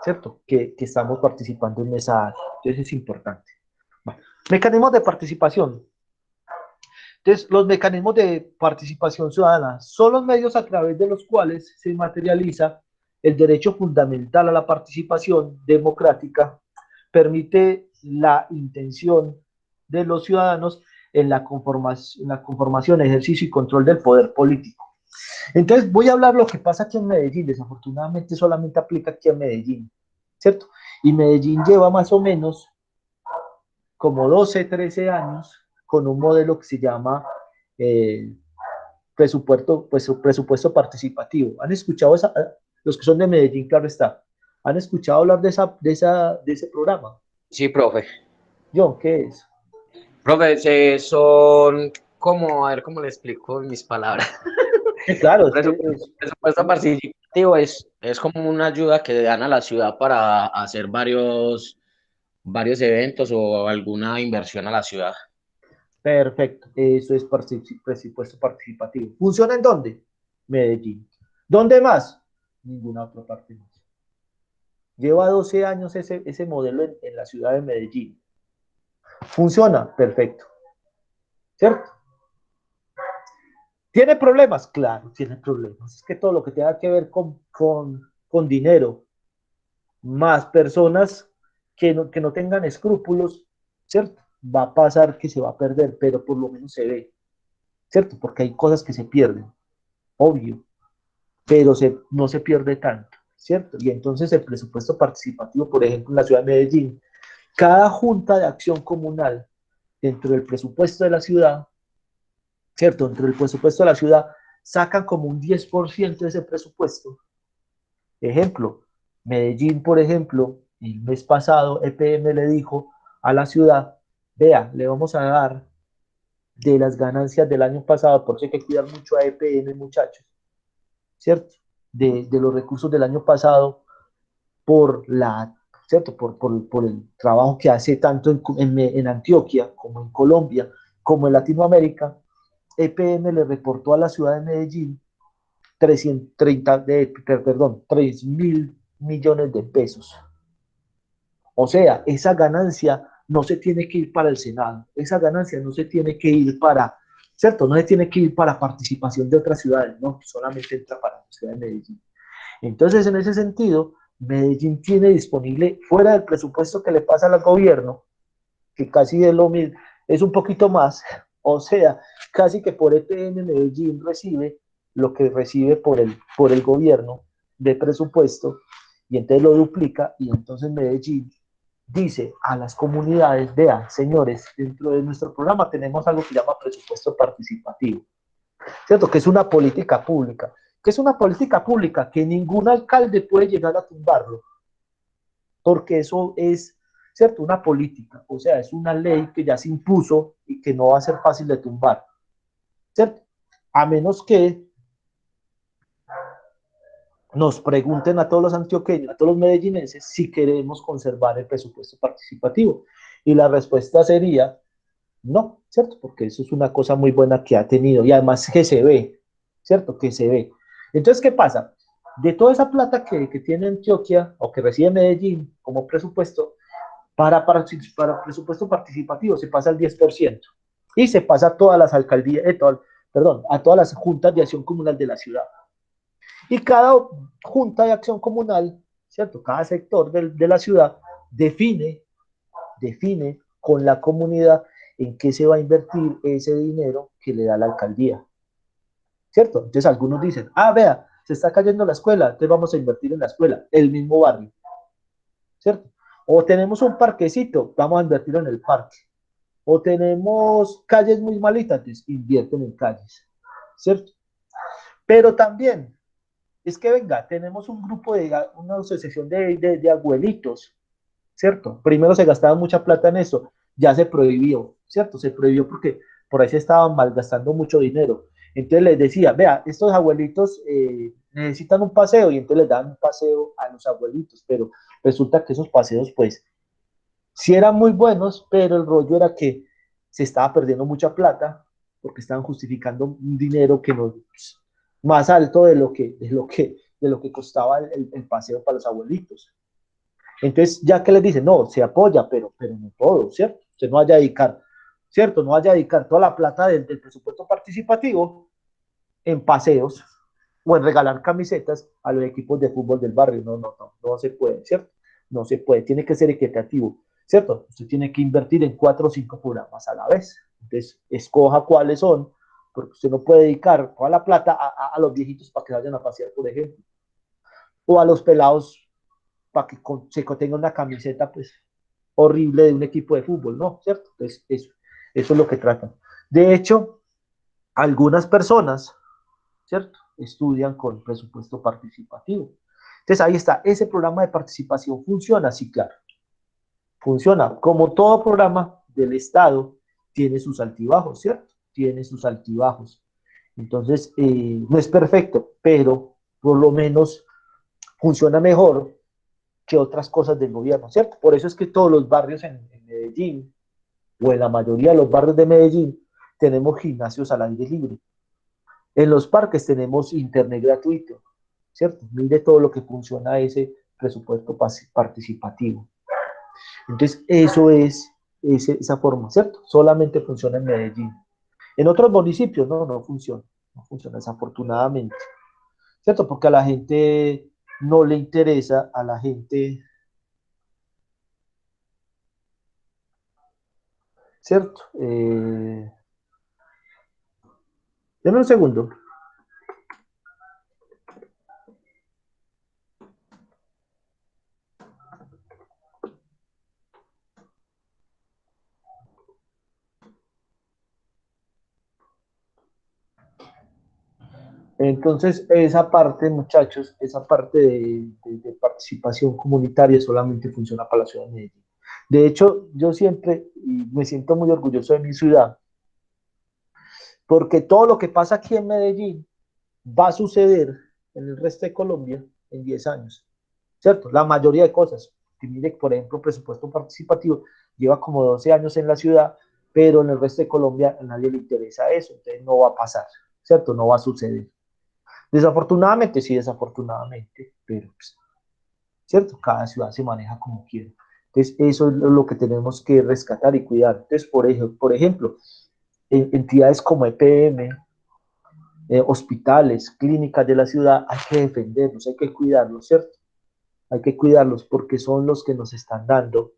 ¿cierto? Que estamos participando en esa área. Entonces es importante. Bueno, mecanismos de participación. Entonces, los mecanismos de participación ciudadana son los medios a través de los cuales se materializa el derecho fundamental a la participación democrática, permite la intención de los ciudadanos en la conformación, ejercicio y control del poder político. Entonces, voy a hablar lo que pasa aquí en Medellín. Desafortunadamente, solamente aplica aquí en Medellín, ¿cierto? Y Medellín lleva más o menos como 12, 13 años con un modelo que se llama eh, presupuesto participativo. ¿Han escuchado los que son de Medellín, claro está? ¿Han escuchado hablar de ese programa? Sí, profe. John, ¿qué es? Profe, son como, a ver cómo le explico en mis palabras. Sí, claro, es que Presupuesto participativo es como una ayuda que dan a la ciudad para hacer varios eventos o alguna inversión a la ciudad. perfecto. Eso es presupuesto participativo. ¿Funciona en dónde? Medellín. ¿Dónde más? Ninguna otra parte más. Lleva 12 años ese modelo en la ciudad de Medellín. ¿Funciona? Perfecto. ¿Cierto? ¿Tiene problemas? Claro, tiene problemas. Es que todo lo que tenga que ver con dinero, más personas que no tengan escrúpulos, ¿cierto? Va a pasar que se va a perder, pero por lo menos se ve, ¿cierto? Porque hay cosas que se pierden, obvio, pero no se pierde tanto, ¿cierto? Y entonces el presupuesto participativo, por ejemplo, en la ciudad de Medellín, cada junta de acción comunal dentro del presupuesto de la ciudad, ¿cierto? Dentro del presupuesto de la ciudad, sacan como un 10% de ese presupuesto. Ejemplo, Medellín, por ejemplo, el mes pasado EPM le dijo a la ciudad, vea, le vamos a dar de las ganancias del año pasado, por eso hay que cuidar mucho a EPM, muchachos, ¿cierto? De los recursos del año pasado ¿cierto? Por el trabajo que hace tanto en Antioquia como en Colombia, como en Latinoamérica. EPM le reportó a la ciudad de Medellín 3 mil millones de pesos. O sea, esa ganancia no se tiene que ir para el Senado, esa ganancia no se tiene que ir para, ¿cierto? No se tiene que ir para participación de otras ciudades, no, solamente entra para la ciudad de Medellín. Entonces, en ese sentido, Medellín tiene disponible, fuera del presupuesto que le pasa al gobierno, que casi es lo mismo, es un poquito más, o sea, casi que por EPN Medellín recibe lo que recibe por el gobierno de presupuesto, y entonces lo duplica, y entonces Medellín dice a las comunidades, vean, señores, dentro de nuestro programa tenemos algo que se llama presupuesto participativo, ¿cierto? Que es una política pública, que es una política pública que ningún alcalde puede llegar a tumbarlo, porque eso es, ¿cierto? Una política, o sea, es una ley que ya se impuso y que no va a ser fácil de tumbar, ¿cierto? A menos que nos pregunten a todos los antioqueños, a todos los medellinenses, si queremos conservar el presupuesto participativo. Y la respuesta sería no, ¿cierto? Porque eso es una cosa muy buena que ha tenido y además que se ve, ¿cierto? Que se ve. Entonces, ¿qué pasa? De toda esa plata que tiene Antioquia o que recibe Medellín como presupuesto, para presupuesto participativo se pasa el 10% y se pasa a todas las alcaldías, perdón, a todas las juntas de acción comunal de la ciudad. Y cada junta de acción comunal, ¿cierto? Cada sector de la ciudad define con la comunidad en qué se va a invertir ese dinero que le da la alcaldía, ¿cierto? Entonces algunos dicen, vea, se está cayendo la escuela, entonces vamos a invertir en la escuela, el mismo barrio, ¿cierto? O tenemos un parquecito, vamos a invertir en el parque. O tenemos calles muy malitas, entonces invierten en calles, ¿cierto? Pero también, es que venga, tenemos un grupo una asociación de abuelitos, ¿cierto? Primero se gastaba mucha plata en eso, ya se prohibió, ¿cierto? Se prohibió porque por ahí se estaban malgastando mucho dinero. Entonces les decía, vea, estos abuelitos necesitan un paseo y entonces les dan un paseo a los abuelitos, pero resulta que esos paseos, pues, sí eran muy buenos, pero el rollo era que se estaba perdiendo mucha plata porque estaban justificando un dinero que no más alto de lo que costaba el paseo para los abuelitos. Entonces, ya que les dicen, no, se apoya, pero no todo, ¿cierto? Usted no vaya a dedicar, ¿cierto? No vaya a dedicar toda la plata del presupuesto participativo en paseos o en regalar camisetas a los equipos de fútbol del barrio. No se puede, ¿cierto? No se puede, tiene que ser equitativo, ¿cierto? Usted tiene que invertir en 4 o 5 programas a la vez. Entonces, escoja cuáles son, porque usted no puede dedicar toda la plata a los viejitos para que vayan a pasear, por ejemplo, o a los pelados para que se tenga una camiseta, pues, horrible de un equipo de fútbol, ¿no? ¿Cierto? Entonces, eso es lo que tratan. De hecho, algunas personas, ¿cierto? Estudian con presupuesto participativo. Entonces, ahí está, ese programa de participación funciona, sí, claro. Funciona. Como todo programa del Estado, tiene sus altibajos, ¿cierto? Tiene sus altibajos. Entonces, no es perfecto, pero por lo menos funciona mejor que otras cosas del gobierno, ¿cierto? Por eso es que todos los barrios en Medellín, o en la mayoría de los barrios de Medellín, tenemos gimnasios al aire libre. En los parques tenemos internet gratuito, ¿cierto? Mire todo lo que funciona ese presupuesto participativo. Entonces, eso es esa forma, ¿cierto? Solamente funciona en Medellín. En otros municipios no funciona, no funciona desafortunadamente, ¿cierto? Porque a la gente no le interesa, a la gente, ¿cierto? Deme un segundo. Entonces, esa parte, muchachos, esa parte de participación comunitaria solamente funciona para la ciudad de Medellín. De hecho, yo siempre me siento muy orgulloso de mi ciudad, porque todo lo que pasa aquí en Medellín va a suceder en el resto de Colombia en 10 años, ¿cierto? La mayoría de cosas. Que mire, por ejemplo, presupuesto participativo lleva como 12 años en la ciudad, pero en el resto de Colombia a nadie le interesa eso, entonces no va a pasar, ¿cierto? No va a suceder. Desafortunadamente, sí, desafortunadamente, pero, pues, ¿cierto? Cada ciudad se maneja como quiere. Entonces, eso es lo que tenemos que rescatar y cuidar. Entonces, por ejemplo, entidades como EPM, hospitales, clínicas de la ciudad, hay que defenderlos, hay que cuidarlos, ¿cierto? Hay que cuidarlos porque son los que nos están dando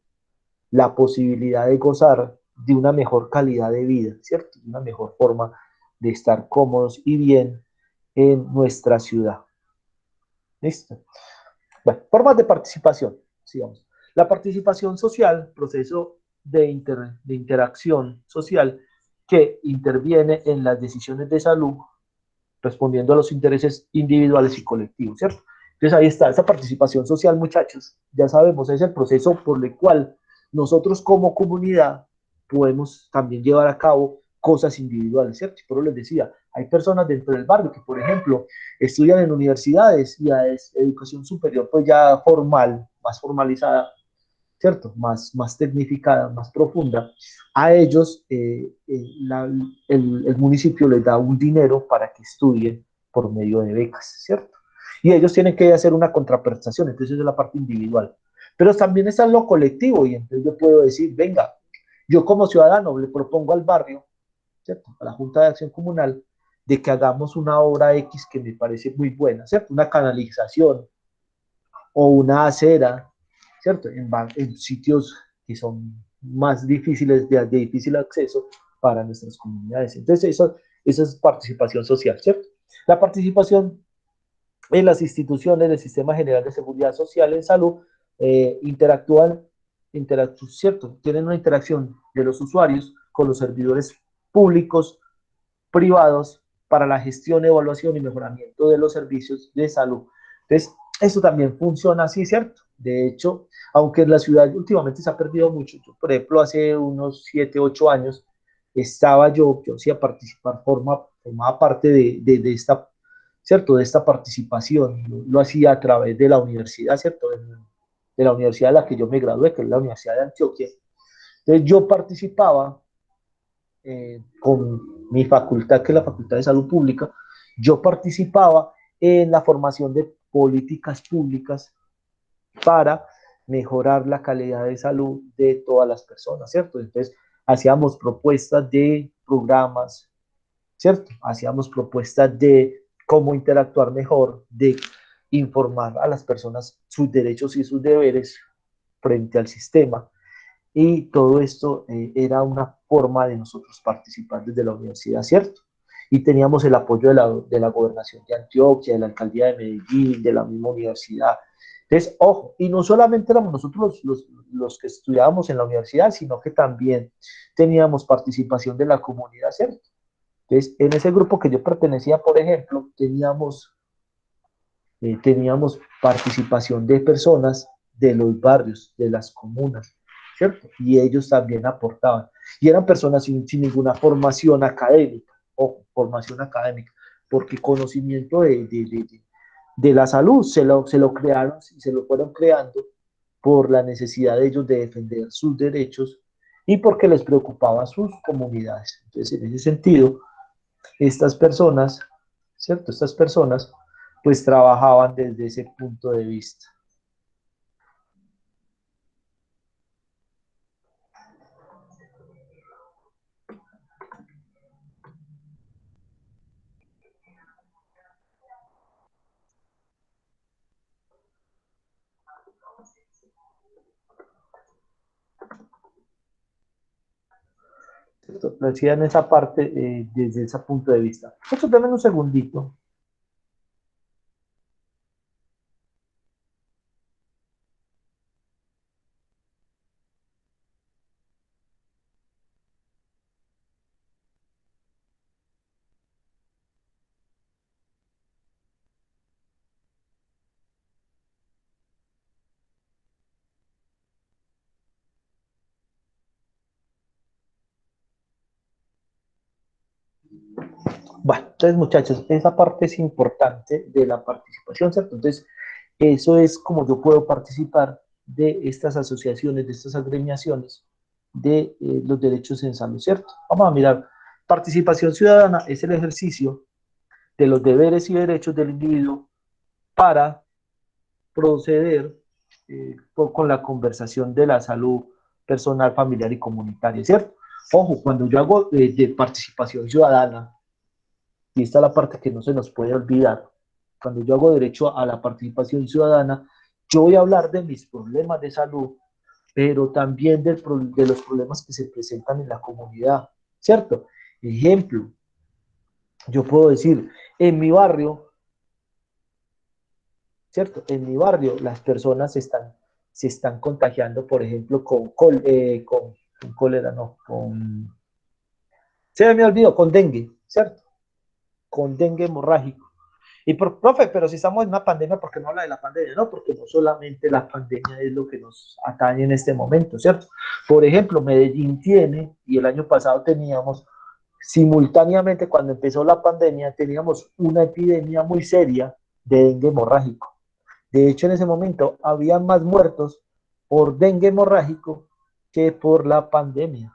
la posibilidad de gozar de una mejor calidad de vida, ¿cierto? De una mejor forma de estar cómodos y bien en nuestra ciudad. ¿Listo? Bueno, formas de participación, sigamos. La participación social, proceso de interacción social que interviene en las decisiones de salud respondiendo a los intereses individuales y colectivos, ¿cierto? Entonces ahí está, esa participación social, muchachos, ya sabemos, es el proceso por el cual nosotros como comunidad podemos también llevar a cabo cosas individuales, ¿cierto? Por eso les decía, hay personas dentro del barrio que, por ejemplo, estudian en universidades y a educación superior, pues ya formal, más formalizada, ¿cierto? Más tecnificada, más profunda, a ellos el municipio les da un dinero para que estudien por medio de becas, ¿cierto? Y ellos tienen que hacer una contraprestación, entonces es la parte individual. Pero también está lo colectivo y entonces yo puedo decir, venga, yo como ciudadano le propongo al barrio, ¿cierto? A la Junta de Acción Comunal, de que hagamos una obra X que me parece muy buena, ¿cierto? Una canalización o una acera, ¿cierto? En sitios que son más difíciles, de difícil acceso para nuestras comunidades. Entonces, eso es participación social, ¿cierto? La participación en las instituciones del Sistema General de Seguridad Social en Salud interactúan, ¿cierto? Tienen una interacción de los usuarios con los servidores públicos, privados, para la gestión, evaluación y mejoramiento de los servicios de salud. Entonces, eso también funciona así, ¿cierto? De hecho, aunque en la ciudad últimamente se ha perdido mucho, yo, por ejemplo, hace unos 7, 8 años, yo hacía participar, formaba parte de esta, ¿cierto? De esta participación, lo hacía a través de la universidad, ¿cierto? De la universidad de la que yo me gradué, que es la Universidad de Antioquia. Entonces, yo participaba con mi facultad, que es la Facultad de Salud Pública, yo participaba en la formación de políticas públicas para mejorar la calidad de salud de todas las personas, ¿cierto? Entonces, hacíamos propuestas de programas, ¿cierto? Hacíamos propuestas de cómo interactuar mejor, de informar a las personas sus derechos y sus deberes frente al sistema. Y todo esto era una forma de nosotros participar desde la universidad, ¿cierto? Y teníamos el apoyo de la gobernación de Antioquia, de la alcaldía de Medellín, de la misma universidad. Entonces, ojo, y no solamente éramos nosotros los que estudiábamos en la universidad, sino que también teníamos participación de la comunidad, ¿cierto? Entonces, en ese grupo que yo pertenecía, por ejemplo, teníamos participación de personas de los barrios, de las comunas, ¿cierto? Y ellos también aportaban. Y eran personas sin ninguna formación académica, o formación académica, porque conocimiento de la salud se lo crearon y se lo fueron creando por la necesidad de ellos de defender sus derechos y porque les preocupaba a sus comunidades. Entonces, en ese sentido, estas personas, ¿cierto? Estas personas pues trabajaban desde ese punto de vista. ¿Cierto? Lo hacían esa parte desde ese punto de vista. Esto también un segundito. Bueno, entonces muchachos, esa parte es importante de la participación, ¿cierto? Entonces, eso es como yo puedo participar de estas asociaciones, de estas agremiaciones de los derechos en salud, ¿cierto? Vamos a mirar, participación ciudadana es el ejercicio de los deberes y derechos del individuo para proceder con la conversación de la salud personal, familiar y comunitaria, ¿cierto? Ojo, cuando yo hago de participación ciudadana, y esta es la parte que no se nos puede olvidar, cuando yo hago derecho a la participación ciudadana, yo voy a hablar de mis problemas de salud, pero también de los problemas que se presentan en la comunidad, ¿cierto? Ejemplo, yo puedo decir, en mi barrio, ¿cierto? En mi barrio las personas se están contagiando, por ejemplo, con cólera, no, se me olvidó, con dengue, ¿cierto? Con dengue hemorrágico. Y profe, pero si estamos en una pandemia, ¿por qué no habla de la pandemia? No, porque no solamente la pandemia es lo que nos atañe en este momento, ¿cierto? Por ejemplo, Medellín tiene, y el año pasado teníamos, simultáneamente cuando empezó la pandemia, teníamos una epidemia muy seria de dengue hemorrágico. De hecho, en ese momento había más muertos por dengue hemorrágico que por la pandemia,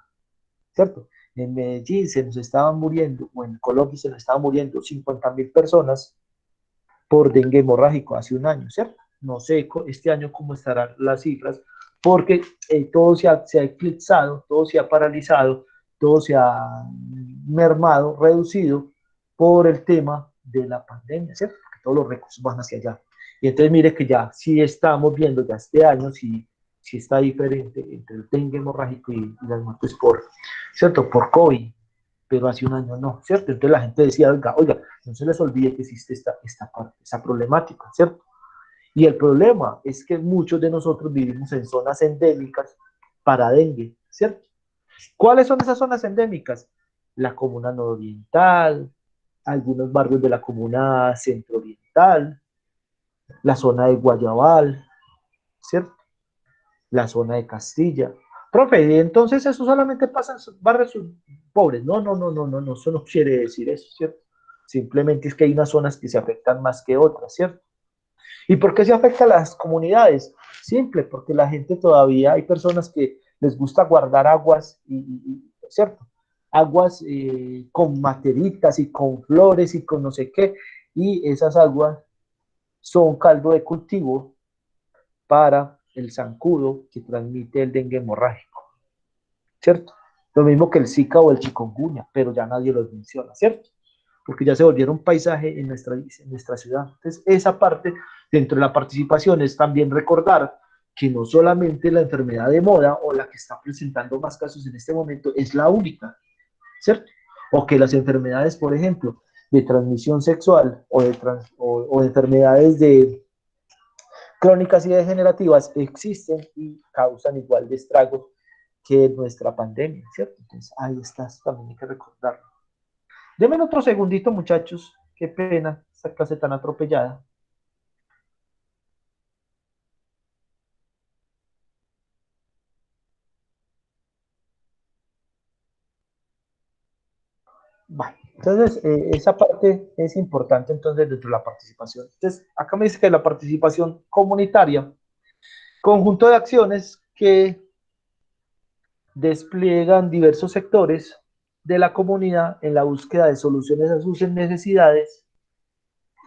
¿cierto? En Medellín se nos estaban muriendo, o en Colombia se nos estaban muriendo 50.000 personas por dengue hemorrágico hace un año, ¿cierto? No sé este año cómo estarán las cifras, porque todo se ha eclipsado, todo se ha paralizado, todo se ha mermado, reducido por el tema de la pandemia, ¿cierto? Porque todos los recursos van hacia allá. Y entonces mire que ya sí estamos viendo ya este año, sí está diferente entre el dengue hemorrágico y las muertes ¿cierto? Por COVID, pero hace un año no, ¿cierto? Entonces la gente decía, oiga, no se les olvide que existe esta parte, esa problemática, ¿cierto? Y el problema es que muchos de nosotros vivimos en zonas endémicas para dengue, ¿cierto? ¿Cuáles son esas zonas endémicas? La comuna nororiental, algunos barrios de la comuna centro-oriental, la zona de Guayabal, ¿cierto? La zona de Castilla. Profe, y entonces eso solamente pasa en barrios pobres. No, no, no, no, no, no, eso no quiere decir eso, ¿cierto? Simplemente es que hay unas zonas que se afectan más que otras, ¿cierto? ¿Y por qué se afecta a las comunidades? Simple, porque la gente todavía, hay personas que les gusta guardar aguas, ¿cierto? Aguas con materitas y con flores y con no sé qué, y esas aguas son caldo de cultivo para el zancudo que transmite el dengue hemorrágico, ¿cierto? Lo mismo que el Zika o el chikungunya, pero ya nadie los menciona, ¿cierto? Porque ya se volvieron paisaje en nuestra ciudad. Entonces, esa parte dentro de la participación es también recordar que no solamente la enfermedad de moda o la que está presentando más casos en este momento es la única, ¿cierto? O que las enfermedades, por ejemplo, de transmisión sexual o de enfermedades crónicas y degenerativas existen y causan igual de estragos que nuestra pandemia, ¿cierto? Entonces, ahí está, también hay que recordarlo. Denme otro segundito, muchachos. Qué pena esta clase tan atropellada. Vale. Entonces, esa parte es importante entonces dentro de la participación. Entonces, acá me dice que la participación comunitaria, conjunto de acciones que despliegan diversos sectores de la comunidad en la búsqueda de soluciones a sus necesidades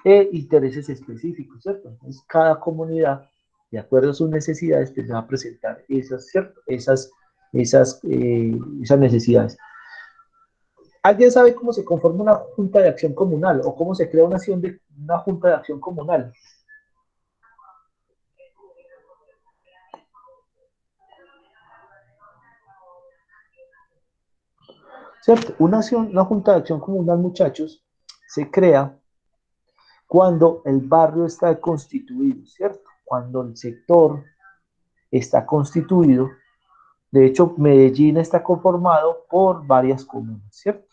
e intereses específicos, ¿cierto? Entonces, cada comunidad, de acuerdo a sus necesidades, pues va a presentar esas, ¿cierto? Esas necesidades. ¿Alguien sabe cómo se conforma una junta de acción comunal o cómo se crea una junta de acción comunal? ¿Cierto? Una junta de acción comunal, muchachos, se crea cuando el barrio está constituido, ¿cierto? Cuando el sector está constituido. De hecho, Medellín está conformado por varias comunas, ¿cierto?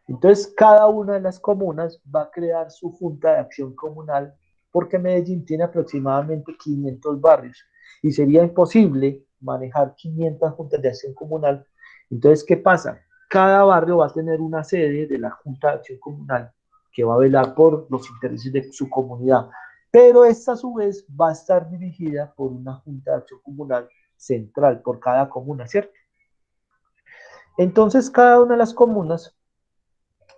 Entonces, cada una de las comunas va a crear su junta de acción comunal porque Medellín tiene aproximadamente 500 barrios y sería imposible manejar 500 juntas de acción comunal. Entonces, ¿qué pasa? Cada barrio va a tener una sede de la junta de acción comunal que va a velar por los intereses de su comunidad, pero esta a su vez va a estar dirigida por una junta de acción comunal central por cada comuna, ¿cierto? Entonces, cada una de las comunas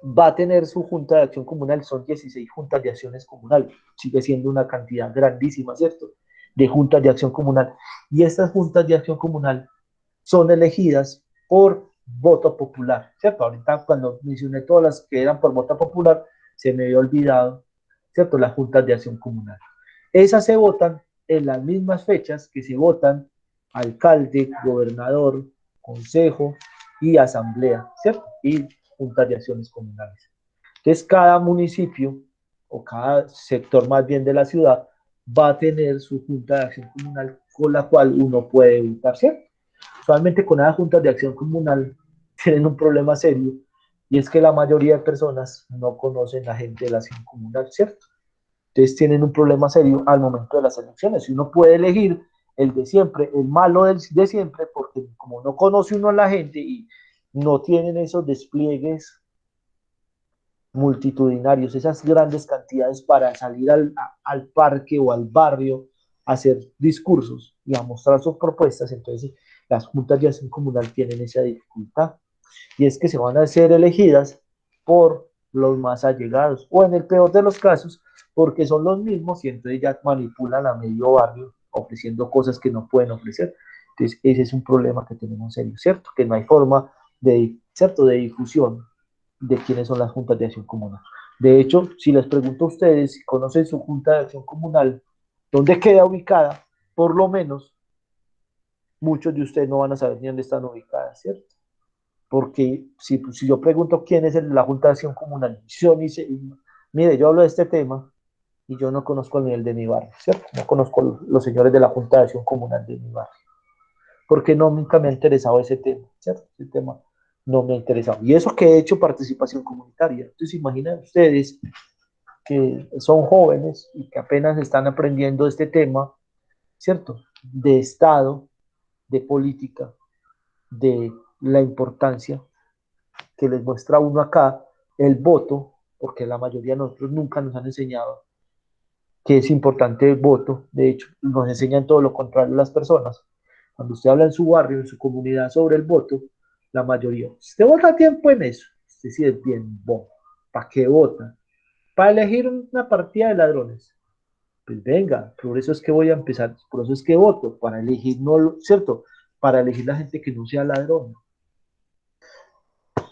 va a tener su junta de acción comunal, son 16 juntas de acciones comunales, sigue siendo una cantidad grandísima, ¿cierto? De juntas de acción comunal. Y estas juntas de acción comunal son elegidas por voto popular, ¿cierto? Ahorita cuando mencioné todas las que eran por voto popular, se me había olvidado, ¿cierto? Las juntas de acción comunal. Esas se votan en las mismas fechas que se votan alcalde, gobernador, consejo y asamblea, ¿cierto? Y juntas de acciones comunales. Entonces, cada municipio o cada sector más bien de la ciudad va a tener su junta de acción comunal con la cual uno puede votar, ¿cierto? Usualmente con las juntas de acción comunal tienen un problema serio y es que la mayoría de personas no conocen a la gente de la acción comunal, ¿cierto? Entonces tienen un problema serio al momento de las elecciones. Y uno puede elegir el de siempre, el malo de siempre, porque como no conoce uno a la gente y no tienen esos despliegues multitudinarios, esas grandes cantidades para salir al parque o al barrio a hacer discursos y a mostrar sus propuestas, entonces las juntas de acción comunal tienen esa dificultad. Y es que se van a ser elegidas por los más allegados, o en el peor de los casos, porque son los mismos y entonces ya manipulan a medio barrio ofreciendo cosas que no pueden ofrecer. Entonces ese es un problema que tenemos serio, ¿cierto? Que no hay forma de, ¿cierto? De difusión de quiénes son las juntas de acción comunal. De hecho, si les pregunto a ustedes si conocen su junta de acción comunal, ¿dónde queda ubicada? Por lo menos muchos de ustedes no van a saber ni dónde están ubicadas, ¿cierto? Porque si yo pregunto quién es la junta de acción comunal, yo ni sé, mire, yo hablo de este tema y yo no conozco el nivel de mi barrio, ¿cierto? No conozco los señores de la junta de acción comunal de mi barrio, porque no, nunca me ha interesado ese tema, ¿cierto? Ese tema no me ha interesado. Y eso que he hecho participación comunitaria. Entonces, imaginen ustedes que son jóvenes y que apenas están aprendiendo este tema, ¿cierto? De Estado, de política, de la importancia que les muestra uno acá, el voto, porque la mayoría de nosotros nunca nos han enseñado que es importante el voto. De hecho, nos enseñan todo lo contrario a las personas. Cuando usted habla en su barrio, en su comunidad sobre el voto, la mayoría, usted vota a tiempo en eso. Usted sí es bien, bon, ¿para qué vota? Para elegir una partida de ladrones. Pues venga, por eso es que voy a empezar, por eso es que voto, para elegir, no, ¿cierto? Para elegir la gente que no sea ladrona.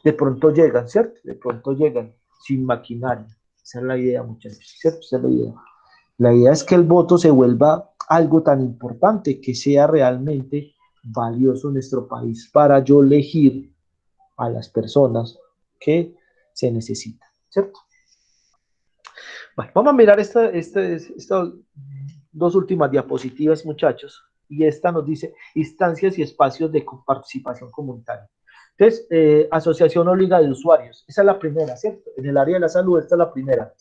De pronto llegan, ¿cierto? De pronto llegan sin maquinaria. Esa es la idea, muchachos, ¿cierto? Esa es la idea. La idea es que el voto se vuelva algo tan importante que sea realmente valioso en nuestro país para yo elegir a las personas que se necesitan, ¿cierto? Bueno, vamos a mirar estas dos últimas diapositivas, muchachos, y esta nos dice instancias y espacios de participación comunitaria. Entonces, asociación o liga de usuarios, esa es la primera, ¿cierto? En el área de la salud, esta es la primera.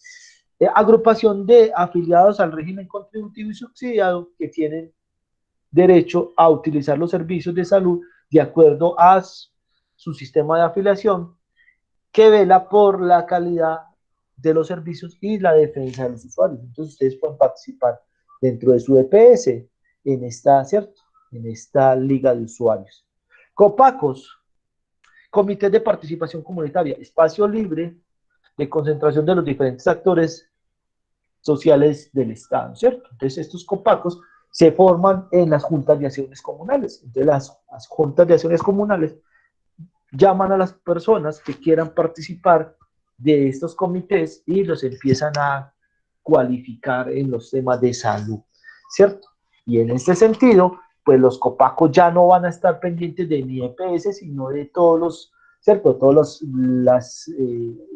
Agrupación de afiliados al régimen contributivo y subsidiado que tienen derecho a utilizar los servicios de salud de acuerdo a su sistema de afiliación, que vela por la calidad de los servicios y la defensa de los usuarios. Entonces ustedes pueden participar dentro de su EPS en esta, ¿cierto? En esta liga de usuarios. COPACOS, Comités de Participación Comunitaria, espacio libre de concentración de los diferentes actores sociales del Estado, ¿cierto? Entonces estos COPACOS se forman en las juntas de acciones comunales. Entonces las juntas de acciones comunales llaman a las personas que quieran participar de estos comités y los empiezan a cualificar en los temas de salud, ¿cierto? Y en este sentido, pues los copacos ya no van a estar pendientes de mi EPS, sino de todos los, ¿cierto? Todas las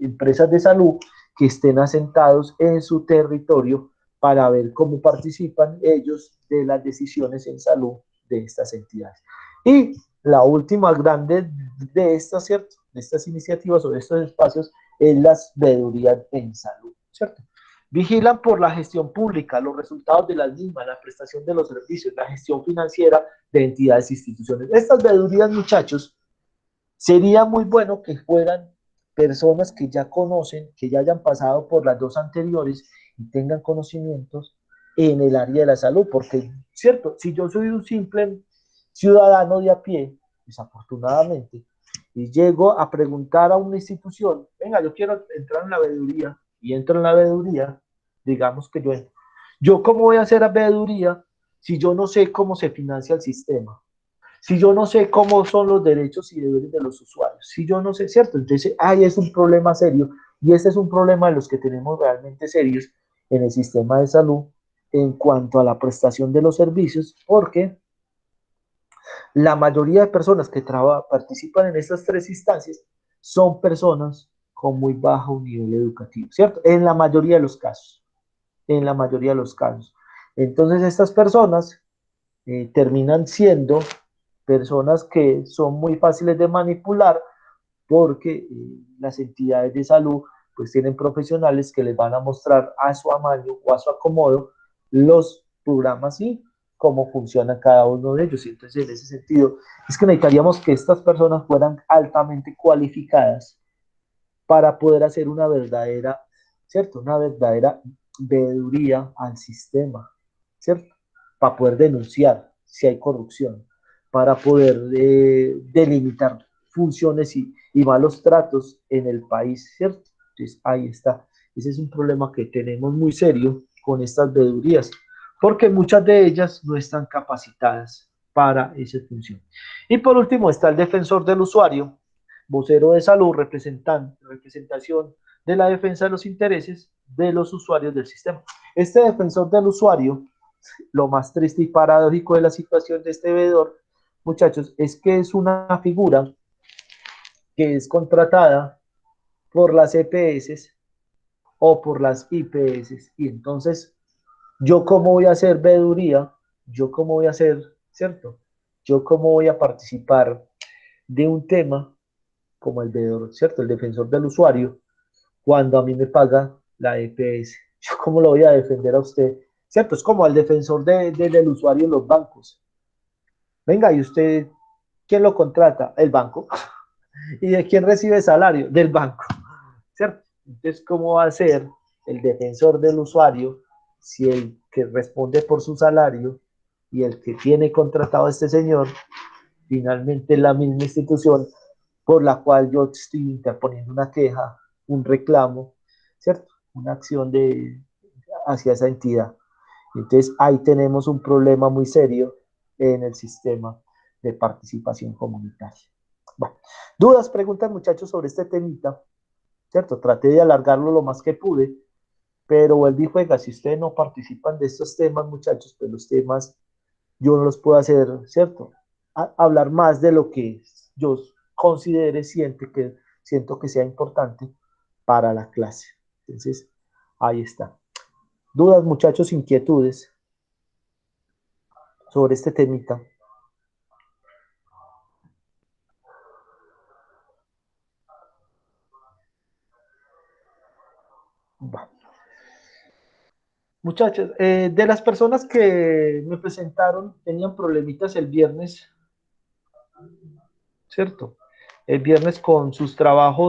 empresas de salud que estén asentados en su territorio para ver cómo participan ellos de las decisiones en salud de estas entidades. Y la última grande de estas, ¿cierto? De estas iniciativas o de estos espacios es las veedurías en salud, ¿cierto? Vigilan por la gestión pública, los resultados de las mismas, la prestación de los servicios, la gestión financiera de entidades e instituciones. Estas veedurías, muchachos, sería muy bueno que fueran personas que ya conocen, que ya hayan pasado por las dos anteriores y tengan conocimientos en el área de la salud, porque, ¿cierto? Si yo soy un simple ciudadano de a pie, desafortunadamente, y llego a preguntar a una institución, venga, yo quiero entrar en la veeduría, y entro en la veeduría, digamos que yo entro. ¿Yo cómo voy a hacer a veeduría si yo no sé cómo se financia el sistema? Si yo no sé cómo son los derechos y deberes de los usuarios, si yo no sé, ¿cierto? Entonces, ahí es un problema serio, y este es un problema de los que tenemos realmente serios en el sistema de salud en cuanto a la prestación de los servicios, porque la mayoría de personas que participan en estas tres instancias son personas con muy bajo nivel educativo, ¿cierto? En la mayoría de los casos, en la mayoría de los casos. Entonces estas personas terminan siendo personas que son muy fáciles de manipular porque las entidades de salud pues tienen profesionales que les van a mostrar a su amaño o a su acomodo los programas y cómo funciona cada uno de ellos. Y entonces, en ese sentido, es que necesitaríamos que estas personas fueran altamente cualificadas para poder hacer una verdadera, ¿cierto? Una verdadera veeduría al sistema, ¿cierto? Para poder denunciar si hay corrupción, para poder delimitar funciones y malos tratos en el país, ¿cierto? Entonces, ahí está. Ese es un problema que tenemos muy serio con estas veedurías, porque muchas de ellas no están capacitadas para esa función. Y por último está el defensor del usuario. vocero de salud, representación de la defensa de los intereses de los usuarios del sistema. Este defensor del usuario, lo más triste y paradójico de la situación de este veedor, muchachos, es que es una figura que es contratada por las EPS o por las IPS, y entonces, ¿yo cómo voy a hacer veeduría? ¿Yo cómo voy a hacer, cierto? ¿Yo cómo voy a participar de un tema como el veedor, cierto? El defensor del usuario, cuando a mí me paga la EPS. ¿Yo cómo lo voy a defender a usted? ¿Cierto? Es como el defensor del usuario en los bancos. Venga, ¿y usted quién lo contrata? El banco. ¿Y de quién recibe salario? Del banco. ¿Cierto? Entonces, ¿cómo va a ser el defensor del usuario si el que responde por su salario y el que tiene contratado a este señor finalmente es la misma institución por la cual yo estoy interponiendo una queja, un reclamo, ¿cierto? Una acción hacia esa entidad? Entonces, ahí tenemos un problema muy serio en el sistema de participación comunitaria. Bueno, dudas, preguntas, muchachos, sobre este temita, ¿cierto? Traté de alargarlo lo más que pude, pero vuelvo y juega, si ustedes no participan de estos temas, muchachos, pues los temas yo no los puedo hacer, ¿cierto? Hablar más de lo que yo considere, siento que sea importante para la clase. Entonces, ahí está. Dudas, muchachos, inquietudes sobre este temita. Va. Muchachos, de las personas que me presentaron, tenían problemitas el viernes, ¿cierto? El viernes con sus trabajos